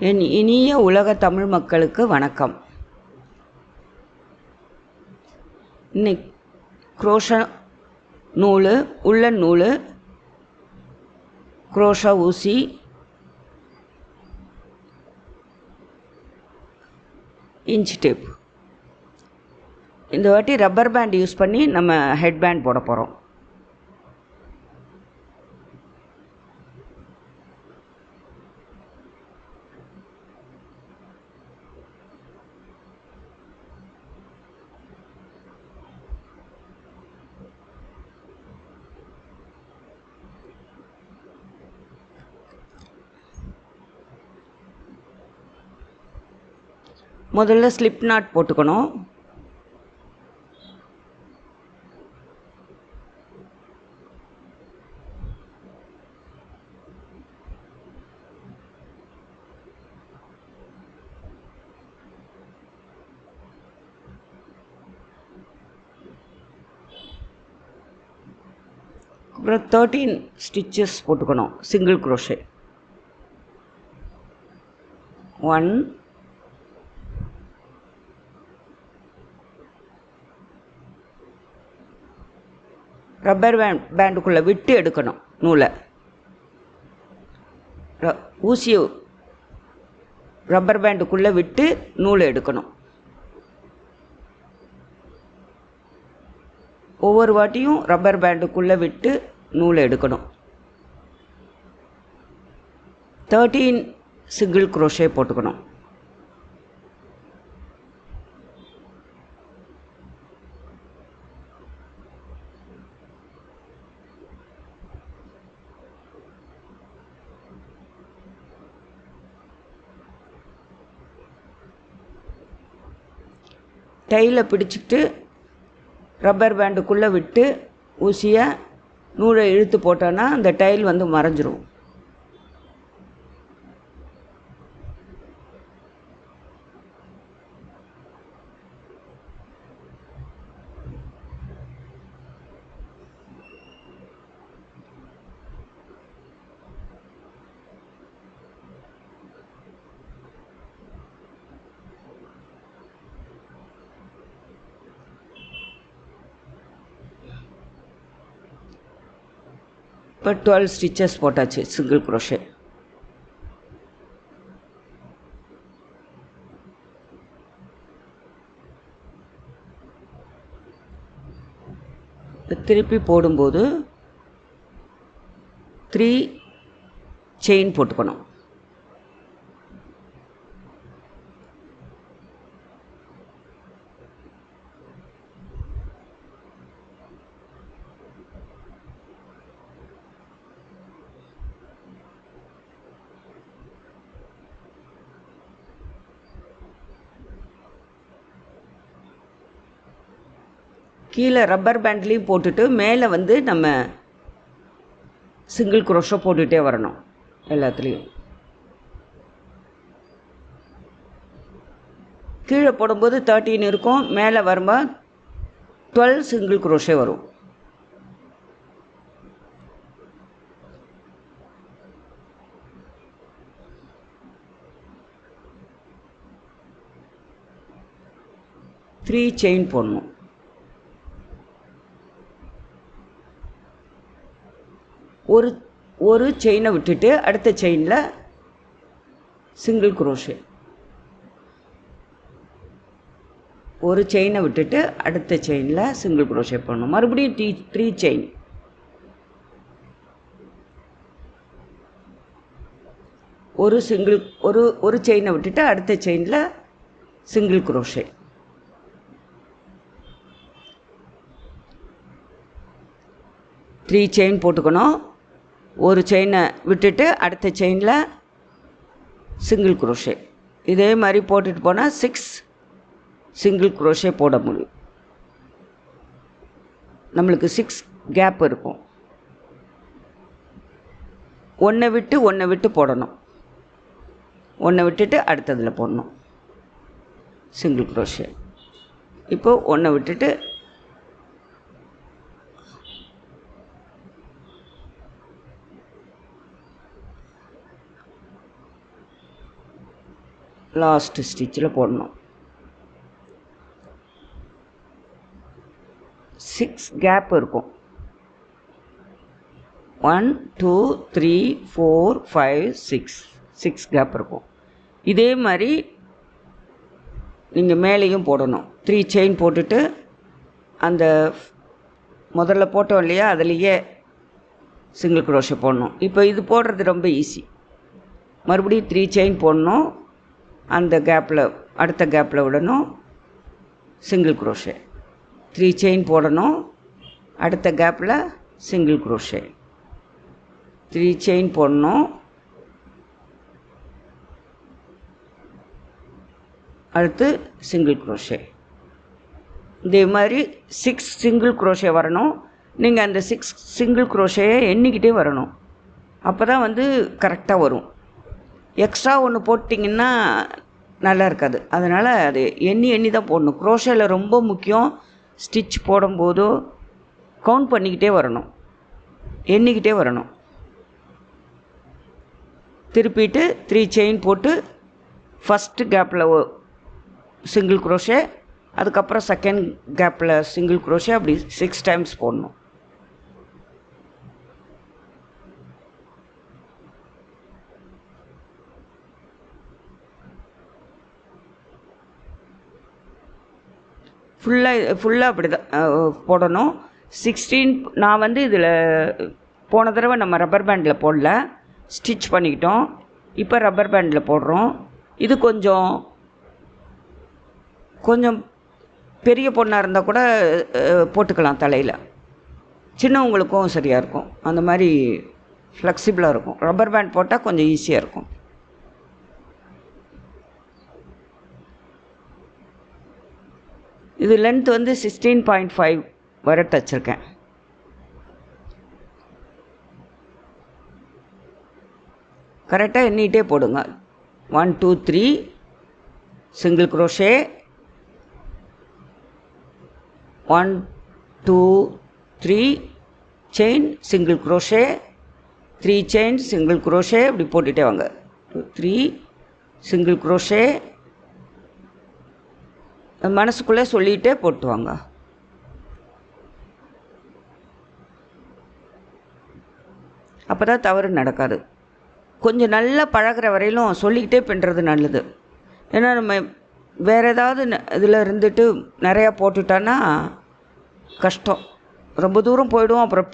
என் இனிய உலக தமிழ் மக்களுக்கு வணக்கம். இன்னைக்கு குரோஷா நூல், உள்ளன் நூல், குரோஷா ஊசி, இன்ச் டேப். இந்த வாட்டி ரப்பர் பேண்ட் யூஸ் பண்ணி நம்ம ஹெட் பேண்ட் போட போகிறோம். முதல்ல ஸ்லிப் நாட் போட்டுக்கணும். அப்புறம் 13 ஸ்டிச்சஸ் போட்டுக்கணும். சிங்கிள் குரோஷே 1 ரப்பர் பேண்டுக்குள்ளே விட்டு எடுக்கணும். நூலை ஊசியை ரப்பர் பேண்டுக்குள்ளே விட்டு நூலை எடுக்கணும். ஒவ்வொரு வாட்டியும் ரப்பர் பேண்டுக்குள்ளே விட்டு நூலை எடுக்கணும். 13 சிங்கிள் குரோஷே போட்டுக்கணும். டைலை பிடிச்சிட்டு ரப்பர் பேண்டுக்குள்ளே விட்டு ஊசியை நூலை இழுத்து போட்டோன்னா அந்த டைல் வந்து மறைஞ்சிரும். இப்போ 12 ஸ்டிச்சஸ் போட்டாச்சு சிங்கிள் குரோஷே. திருப்பி போடும்போது 3 செயின் போட்டுக்கணும். கீழே ரப்பர் பேண்ட்லேயும் போட்டுட்டு மேலே வந்து நம்ம சிங்கிள் குரோஷோ போட்டுகிட்டே வரணும். எல்லாத்துலேயும் கீழே போடும்போது 13 இருக்கும், மேலே வரும்போது 12 சிங்கிள் குரோஷே வரும். த்ரீ செயின் போடணும். ஒரு செயினை விட்டுட்டு அடுத்த செயினில் சிங்கிள் குரோஷே. ஒரு செயினை விட்டுட்டு அடுத்த செயினில் சிங்கிள் குரோஷே பண்ணணும். மறுபடியும் 3 செயின். ஒரு செயினை விட்டுட்டு அடுத்த செயினில் சிங்கிள் குரோஷே. த்ரீ செயின் போட்டுக்கணும். ஒரு செயினை விட்டுட்டு அடுத்த செயினில் சிங்கிள் குரோஷே. இதே மாதிரி போட்டுட்டு போனால் 6 சிங்கிள் குரோஷே போட முடியும். நம்மளுக்கு 6 கேப் இருக்கும். ஒன்றை விட்டு போடணும். ஒன்றை விட்டுட்டு அடுத்ததில் போடணும் சிங்கிள் குரோஷே. இப்போது ஒன்றை விட்டுட்டு லாஸ்ட் ஸ்டிச்சில் போடணும். 6 கேப் இருக்கும். 1 2 3 4 5 6 கேப் இருக்கும். இதே மாதிரி நீங்கள் மேலேயும் போடணும். 3 செயின் போட்டுட்டு அந்த முதல்ல போட்டோம் இல்லையா, அதுலேயே சிங்கிள் குரோஷே போடணும். இப்போ இது போடுறது ரொம்ப ஈஸி. மறுபடியும் 3 செயின் போடணும், அந்த கேப்பில் அடுத்த கேப்பில் விடணும், சிங்கிள் குரோஷே. 3 செயின் போடணும், அடுத்த கேப்பில் சிங்கிள் குரோஷே. 3 செயின் போடணும், அடுத்து சிங்கிள் குரோஷே. இதே மாதிரி 6 சிங்கிள் குரோஷே வரணும். நீங்கள் அந்த 6 சிங்கிள் குரோஷேயை எண்ணிக்கிட்டே வரணும். அப்போ தான் வந்து கரெக்டாக வரும். எக்ஸ்ட்ரா ஒன்று போட்டிங்கன்னா நல்லா இருக்காது. அதனால் அது எண்ணி தான் போடணும். குரோஷேயில் ரொம்ப முக்கியம், ஸ்டிச் போடும்போதோ கவுண்ட் பண்ணிக்கிட்டே வரணும், எண்ணிக்கிட்டே வரணும். திருப்பிட்டு 3 செயின் போட்டு ஃபஸ்ட்டு கேப்பில் சிங்கிள் குரோஷே, அதுக்கப்புறம் செகண்ட் கேப்பில் சிங்கிள் குரோஷே, அப்படி 6 டைம்ஸ் போடணும். ஃபுல்லாக அப்படி தான் போடணும். 16 நான் வந்து இதில் போன தடவை நம்ம ரப்பர் பேண்டில் போடல, ஸ்டிச் பண்ணிக்கிட்டோம். இப்போ ரப்பர் பேண்டில் போடுறோம். இது கொஞ்சம் பெரிய பொண்ணாக இருந்தால் கூட போட்டுக்கலாம் தலையில். சின்னவங்களுக்கும் சரியாக இருக்கும். அந்த மாதிரி ஃப்ளெக்சிபிளாக இருக்கும். ரப்பர் பேண்ட் போட்டால் கொஞ்சம் ஈஸியாக இருக்கும். இது லென்த் வந்து 16.5 வரை தச்சிருக்கேன். கரெக்டாக எண்ணிகிட்டே போடுங்க. 1 2 3 single crochet, 1 2 3 chain single crochet, 3 chain single crochet, இப்படி போட்டுகிட்டே வாங்க. 2 3 சிங்கிள் குரோஷே, மனசுக்குள்ளே சொல்லிகிட்டே போட்டு வாங்க. அப்போ தான் தவறு நடக்காது. கொஞ்சம் நல்லா பழகிற வரையிலும் சொல்லிக்கிட்டே பண்ணுறது நல்லது. ஏன்னா நம்ம வேறு ஏதாவது இதில் இருந்துட்டு நிறையா போட்டுட்டான்னா கஷ்டம், ரொம்ப தூரம் போய்டும். அப்புறம்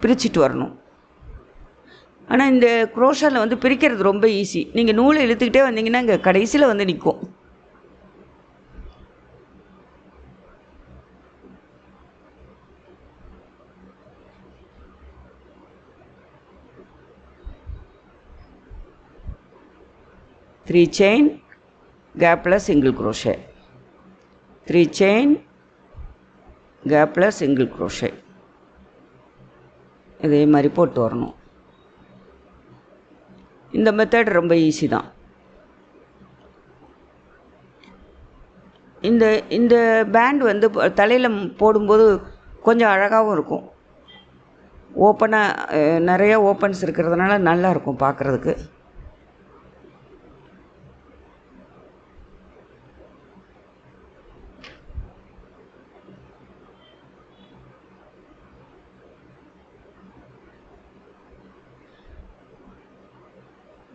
பிரிச்சுட்டு வரணும். ஆனால் இந்த குரோஷாவில் வந்து பிரிக்கிறது ரொம்ப ஈஸி. நீங்கள் நூலை இழுத்துக்கிட்டே வந்தீங்கன்னா இங்கே கடைசியில் வந்து நிற்கும். த்ரீ செயின் கேப்பில் சிங்கிள் குரோஷே, 3 செயின் கேப்பில் சிங்கிள் குரோஷே, இதே மாதிரி போட்டு வரணும். இந்த மெத்தட் ரொம்ப ஈஸி தான். இந்த பேண்ட் வந்து தலையில் போடும்போது கொஞ்சம் அழகாகவும் இருக்கும். ஓப்பனாக நிறைய ஓப்பன்ஸ் இருக்கிறதுனால நல்லாயிருக்கும் பார்க்குறதுக்கு.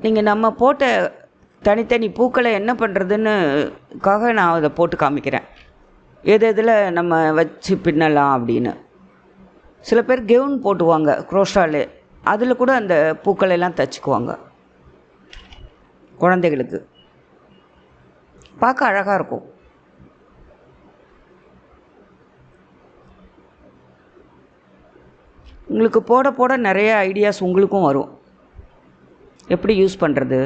நீங்கள் நம்ம போட்ட தனித்தனி பூக்களை என்ன பண்ணுறதுன்னுக்காக நான் அதை போட்டு காமிக்கிறேன், எதில் நம்ம வச்சு பின்னலாம் அப்படின்னு. சில பேர் கெவுன் போட்டுவாங்க குரோஷாலே, அதில் கூட அந்த பூக்களெல்லாம் தச்சுக்குவாங்க. குழந்தைகளுக்கு பார்க்க அழகாக இருக்கும். உங்களுக்கு போட போட நிறைய ஐடியாஸ் உங்களுக்கும் வரும், எப்படி யூஸ் பண்ணுறது.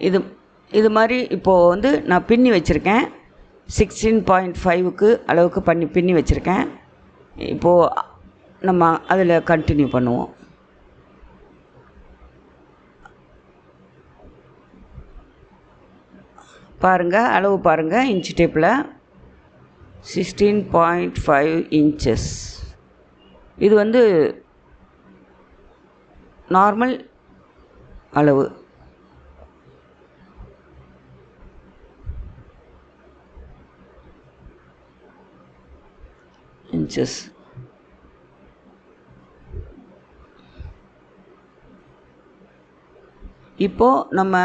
இது இது மாதிரி இப்போது வந்து நான் பின்னி வச்சுருக்கேன். 16.5க்கு அளவுக்கு பின்னி வச்சுருக்கேன். இப்போது நம்ம அதில் கண்டினியூ பண்ணுவோம். பாருங்கள், அளவு பாருங்கள். இன்ச் டேப்பில் 16.5 inches. இது வந்து நார்மல் அளவு. இன்ச்சஸ். இப்போது நம்ம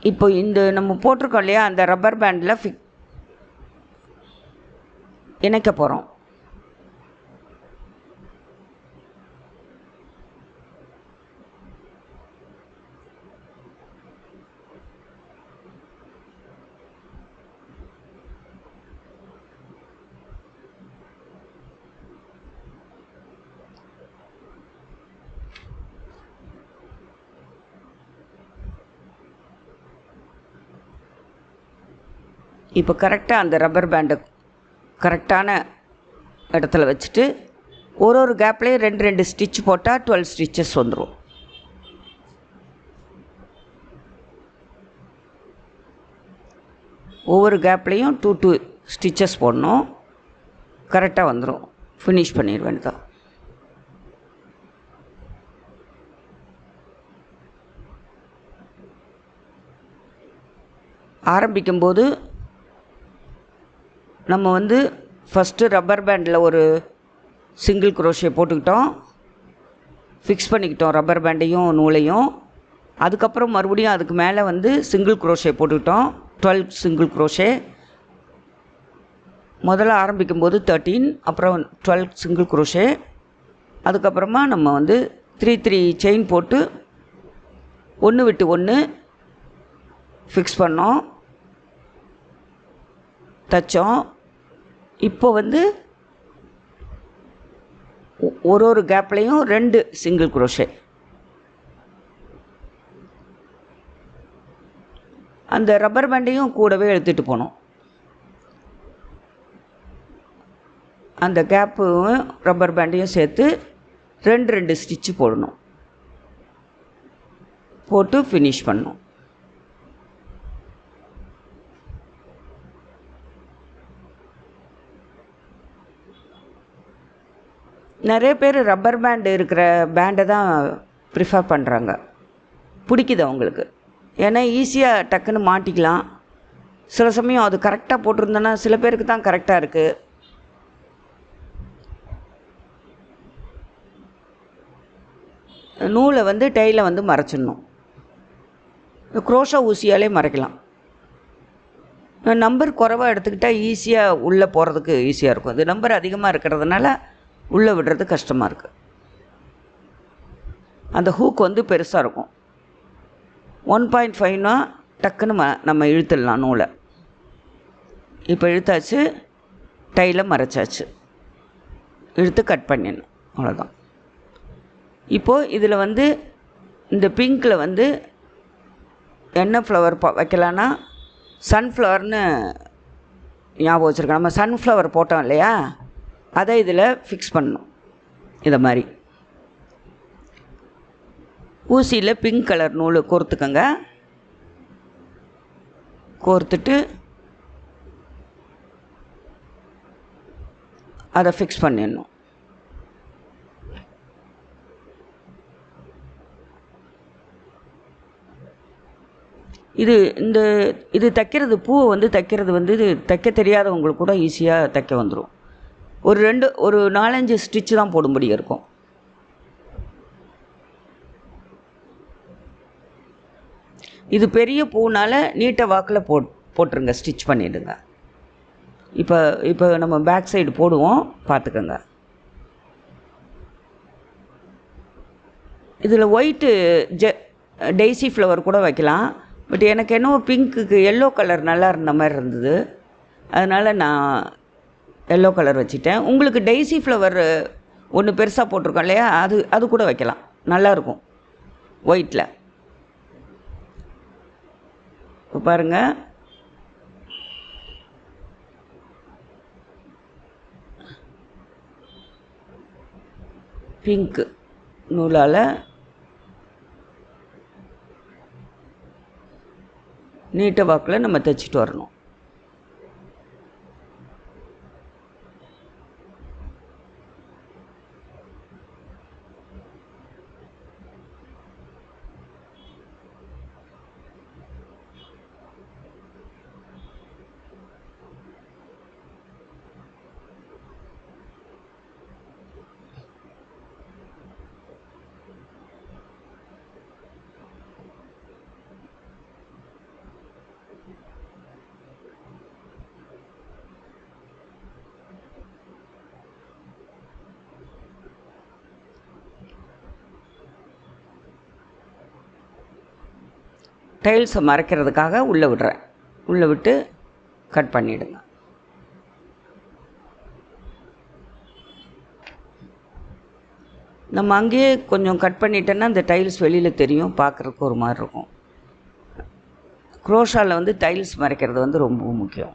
இப்போ இந்த நம்ம போட்டிருக்கோம் இல்லையா, அந்த ரப்பர் பேண்டில் இணைக்க போகிறோம். இப்போ கரெக்டாக அந்த ரப்பர் பேண்டை கரெக்டான இடத்துல வச்சுட்டு ஒரு கேப்லேயும் 2 ஸ்டிச் போட்டால் 12 ஸ்டிச்சஸ் வந்துடும். ஒவ்வொரு கேப்லேயும் 2 ஸ்டிச்சஸ் போடணும். கரெக்டாக வந்துடும். ஃபினிஷ் பண்ணிட வேண்டியதான். ஆரம்பிக்கும்போது நம்ம வந்து ஃபஸ்ட்டு ரப்பர் பேண்டில் ஒரு சிங்கிள் குரோஷே போட்டுக்கிட்டோம், ஃபிக்ஸ் பண்ணிக்கிட்டோம் ரப்பர் பேண்டையும் நூலையும். அதுக்கப்புறம் மறுபடியும் அதுக்கு மேலே வந்து சிங்கிள் குரோஷே போட்டுக்கிட்டோம், 12 சிங்கிள் குரோஷே. முதல்ல ஆரம்பிக்கும்போது 13, அப்புறம் 12 சிங்கிள் குரோஷே. அதுக்கப்புறமா நம்ம வந்து 3 செயின் போட்டு 1 விட்டு 1 ஃபிக்ஸ் பண்ணோம், தைச்சோம். இப்போ வந்து ஒரு கேப்லேயும் 2 சிங்கிள் குரோஷே. அந்த ரப்பர் பேண்டையும் கூடவே எடுத்துகிட்டு போனோம். அந்த கேப்பும் ரப்பர் பேண்டையும் சேர்த்து 2 ஸ்டிச்சு போடணும். போட்டு ஃபினிஷ் பண்ணணும். நிறைய பேர் ரப்பர் பேண்டு இருக்கிற பேண்டை தான் ப்ரிஃபர் பண்ணுறாங்க, பிடிக்குது அவங்களுக்கு. ஏன்னா ஈஸியாக டக்குன்னு மாட்டிக்கலாம். சில சமயம் அது கரெக்டாக போட்டிருந்தோன்னா சில பேருக்கு தான் கரெக்டாக இருக்குது. நூலை வந்து டைலை வந்து மறைச்சிடணும். குரோஷா ஊசியாலே மறைக்கலாம். நம்பர் குறைவாக எடுத்துக்கிட்டால் ஈஸியாக உள்ளே போகிறதுக்கு ஈஸியாக இருக்கும். அது நம்பர் அதிகமாக இருக்கிறதுனால உள்ளே விடுறது கஷ்டமாக இருக்குது. அந்த ஹூக் வந்து பெருசாக இருக்கும். 1.5னா டக்குன்னு நம்ம இழுத்துடலாம் நூலை. இப்போ இழுத்தாச்சு, டைலை மறைச்சாச்சு, இழுத்து கட் பண்ணிடணும், அவ்வளோதான். இப்போது இதில் வந்து இந்த பிங்க்கில் வந்து என்ன ஃப்ளவர் வைக்கலான்னா சன்ஃப்ளவர்னு ஞாபகம் வச்சுருக்கேன். நம்ம சன்ஃப்ளவர் போட்டோம் இல்லையா, அதை இதில் ஃபிக்ஸ் பண்ணணும். இதை மாதிரி ஊசியில் பிங்க் கலர் நூல் கோர்த்துக்கங்க. கோர்த்துட்டு அதை ஃபிக்ஸ் பண்ணிடணும். இது தைக்கிறது, பூவை வந்து தைக்கிறது வந்து இது தைக்க தெரியாதவங்களுக்கு கூட ஈஸியாக தைக்க வந்துடும். ஒரு 4-5 ஸ்டிச்சு தான் போடும்படி இருக்கும். இது பெரிய பூனால் நீட்டை வாக்கில் போட்டுருங்க, ஸ்டிச் பண்ணிவிடுங்க. இப்போ நம்ம பேக் சைடு போடுவோம், பார்த்துக்கோங்க. இதில் ஒயிட்டு டெய்ஸி ஃப்ளவர் கூட வைக்கலாம். பட் எனக்கு என்னவோ பிங்க்குக்கு எல்லோ கலர் நல்லா இருந்த மாதிரி இருந்தது. அதனால் நான் எல்லோ கலர் வச்சுட்டேன். உங்களுக்கு டெய்ஸி ஃப்ளவர் ஒன்று பெருசாக போட்டிருக்கோம் இல்லையா, அது கூட வைக்கலாம், நல்லாயிருக்கும் ஒயிட்டில். இப்போ பாருங்கள், பிங்க்கு நூலால் நீட்ட வாக்கில் நம்ம தைச்சிட்டு வரணும். டைல்ஸை மறைக்கிறதுக்காக உள்ளே விடுறேன். உள்ளே விட்டு கட் பண்ணிவிடுங்க. நம்ம அங்கேயே கொஞ்சம் கட் பண்ணிட்டோன்னா அந்த டைல்ஸ் வெளியில் தெரியும், பார்க்குறதுக்கு ஒரு மாதிரி இருக்கும். க்ரோஷாவில் டைல்ஸ் மறைக்கிறது ரொம்ப முக்கியம்.